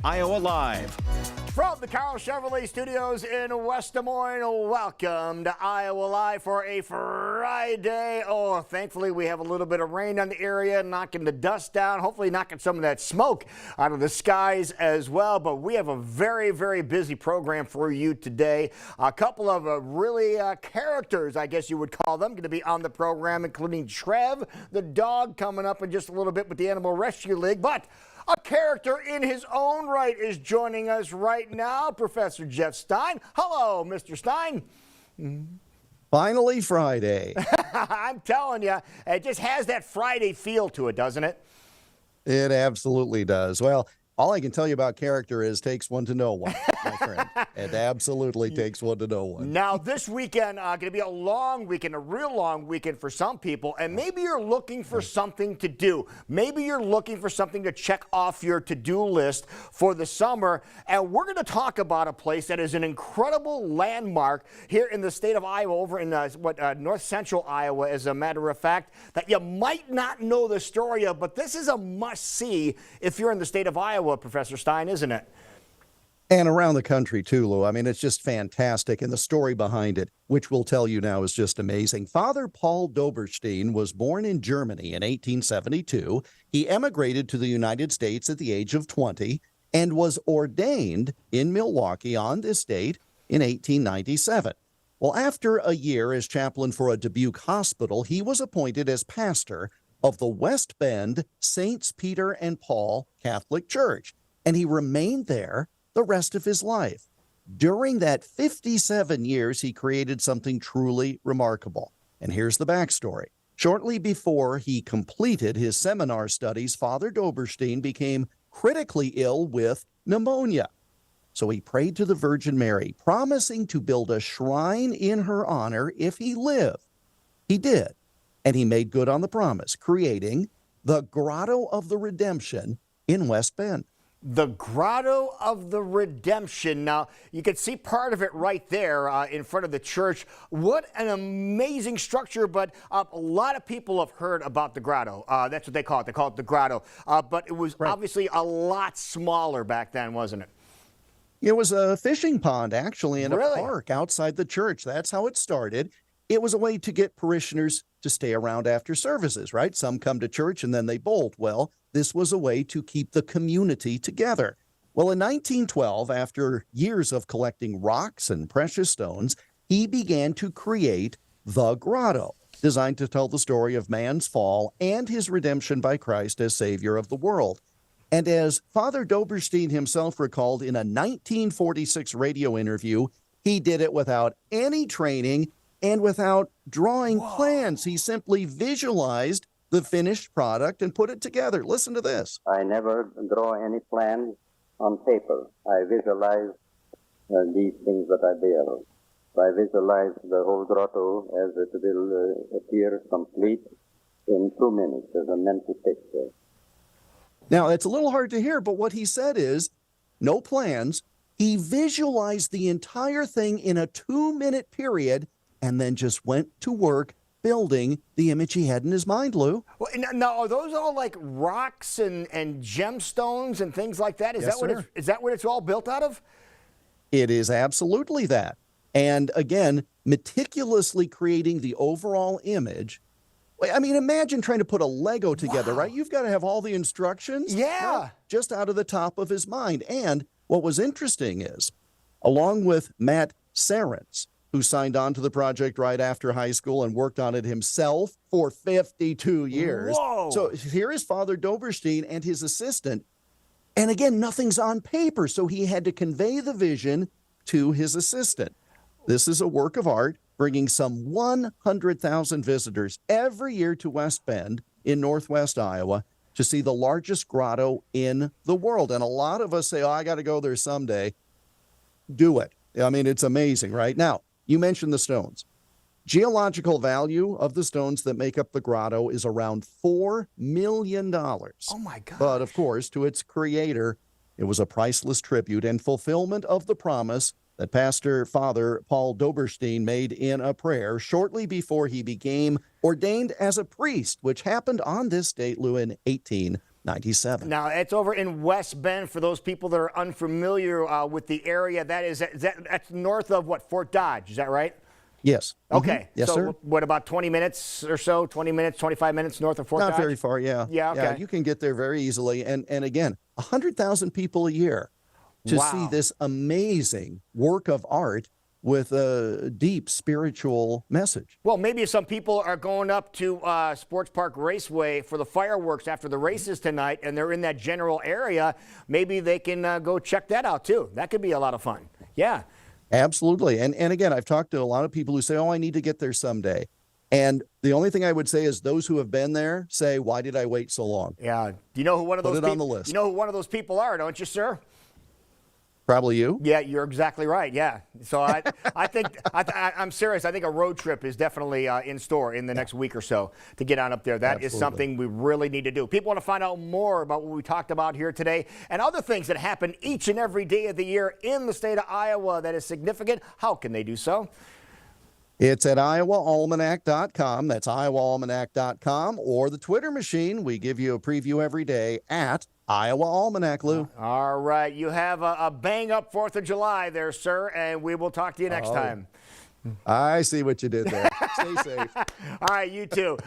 Iowa Live. From the Carl Chevrolet Studios in West Des Moines, welcome to Iowa Live for a Friday. Oh, thankfully we have a little bit of rain on the area, knocking the dust down, hopefully knocking some of that smoke out of the skies as well. But we have a very, very busy program for you today. A couple of really characters, I guess you would call them, going to be on the program, including Trev, the dog, coming up in just a little bit with the Animal Rescue League. But a character in his own right is joining us right now, Professor Jeff Stein. Hello, Mr. Stein. Finally Friday. I'm telling you, it just has that Friday feel to it, doesn't it? It absolutely does. Well, all I can tell you about character is takes one to know one, my friend. It absolutely takes one to know one. Now, this weekend going to be a long weekend, a real long weekend for some people, and maybe you're looking for something to do. Maybe you're looking for something to check off your to-do list for the summer, and we're going to talk about a place that is an incredible landmark here in the state of Iowa, over in north central Iowa, as a matter of fact, that you might not know the story of, but this is a must-see if you're in the state of Iowa, Professor Stein, isn't it? And around the country, too, Lou. I mean, it's just fantastic. And the story behind it, which we'll tell you now, is just amazing. Father Paul Doberstein was born in Germany in 1872. He emigrated to the United States at the age of 20 and was ordained in Milwaukee on this date in 1897. Well, after a year as chaplain for a Dubuque hospital, he was appointed as pastor of the West Bend Saints Peter and Paul Catholic Church, and he remained there the rest of his life. During that 57 years, he created something truly remarkable. And here's the backstory. Shortly before he completed his seminar studies, Father Doberstein became critically ill with pneumonia. So he prayed to the Virgin Mary, promising to build a shrine in her honor if he lived. He did. And he made good on the promise, creating the Grotto of the Redemption in West Bend. The Grotto of the Redemption. Now, you can see part of it right there in front of the church. What an amazing structure, but a lot of people have heard about the Grotto. That's what they call it. They call it the Grotto. But it was obviously a lot smaller back then, wasn't it? It was a fishing pond, actually, in a park outside the church. That's how it started. It was a way to get parishioners to stay around after services, right? Some come to church and then they bolt. Well, this was a way to keep the community together. Well, in 1912, after years of collecting rocks and precious stones, he began to create the Grotto, designed to tell the story of man's fall and his redemption by Christ as Savior of the world. And as Father Doberstein himself recalled in a 1946 radio interview, he did it without any training and without drawing plans. He simply visualized the finished product and put it together. Listen to this. I never draw any plans on paper. I visualize these things that I build. I visualize the whole grotto as it will appear complete in 2 minutes as a mental picture. Now, it's a little hard to hear, but what he said is no plans. He visualized the entire thing in a 2-minute period and then just went to work building the image he had in his mind, Lou. Well, now, are those all like rocks and gemstones and things like that? Is that what it's all built out of? It is absolutely that. And again, meticulously creating the overall image. I mean, imagine trying to put a Lego together, right? You've got to have all the instructions. Yeah. Just out of the top of his mind. And what was interesting is, along with Matt Sarens, who signed on to the project right after high school and worked on it himself for 52 years. Whoa. So here is Father Doberstein and his assistant. And again, nothing's on paper, so he had to convey the vision to his assistant. This is a work of art, bringing some 100,000 visitors every year to West Bend in northwest Iowa to see the largest grotto in the world. And a lot of us say, oh, I got to go there someday. Do it. I mean, it's amazing, right? Now, you mentioned the stones. Geological value of the stones that make up the grotto is around $4 million. Oh, my God. But, of course, to its creator, it was a priceless tribute and fulfillment of the promise that Pastor Father Paul Doberstein made in a prayer shortly before he became ordained as a priest, which happened on this date, Lou, in 1897. 97. Now, it's over in West Bend for those people that are unfamiliar with the area. That's north of what, Fort Dodge, is that right? Yes. Okay. Yes, so sir. what, about 20 minutes or so, 20 minutes, 25 minutes north of Fort Dodge? Not very far, yeah. Yeah, okay. Yeah, you can get there very easily. And again, 100,000 people a year to see Wow. this amazing work of art with a deep spiritual message. Well, maybe if some people are going up to Sports Park Raceway for the fireworks after the races tonight and they're in that general area, maybe they can go check that out too. That could be a lot of fun. Yeah. Absolutely. And again, I've talked to a lot of people who say, oh, I need to get there someday. And the only thing I would say is those who have been there say, why did I wait so long? Yeah. Do you know who one of those Put it on the list. You know who one of those people are, don't you, sir? Probably you. Yeah, you're exactly right. Yeah. So I'm serious. I think a road trip is definitely in store in the next week or so to get on up there. That is something we really need to do. People want to find out more about what we talked about here today and other things that happen each and every day of the year in the state of Iowa that is significant. How can they do so? It's at iowaalmanac.com. That's iowaalmanac.com, or the Twitter machine. We give you a preview every day at Iowa Almanac, Lou. All right. You have a bang-up 4th of July there, sir, and we will talk to you next time. I see what you did there. Stay safe. All right, you too.